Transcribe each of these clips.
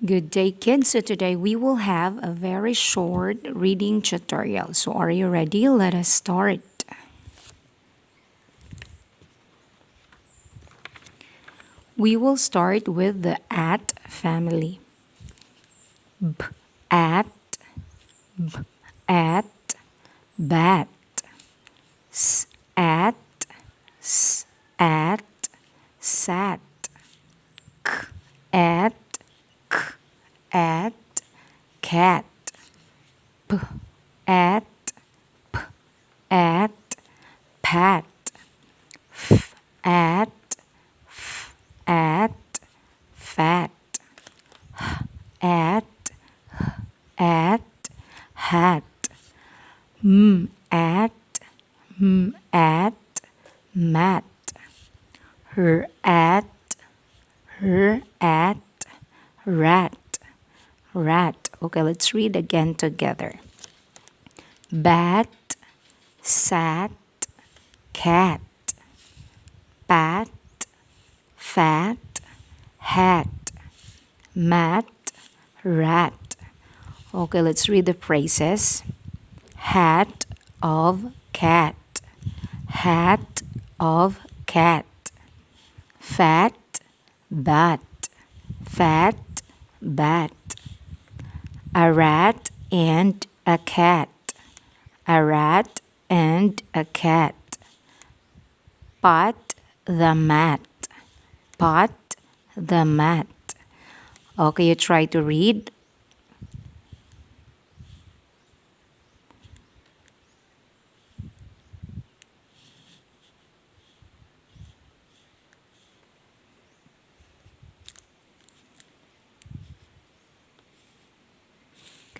Good day, kids. So today we will have a very short reading tutorial. So are you ready? Let us start. We will start with the at family. B, at, bat. S, at, sat. K, at, cat. P, at, pat. F, at, fat. H, at, hat. M, at, mat. Her, at, rat. Okay, let's read again together. Bat, sat, cat. Pat, fat, hat. Mat, rat. Okay, let's read the phrases. Hat of cat. Hat of cat. Fat, bat. Fat, bat. A rat and a cat. A rat and a cat. Pot the mat. Pot the mat. Okay, you try to read.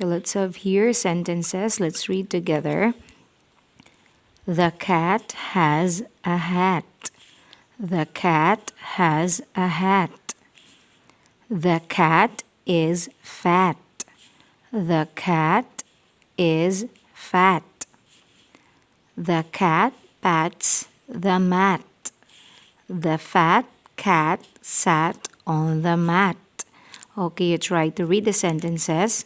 Okay, let's have here sentences. Let's read together. The cat has a hat. The cat has a hat. The cat is fat. The cat is fat. The cat pats the mat. The fat cat sat on the mat. Okay, you try to read the sentences.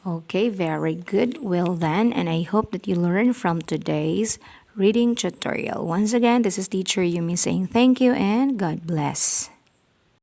Okay, very good. Well then, and I hope that you learned from today's reading tutorial. Once again, this is Teacher Yumi saying thank you and God bless.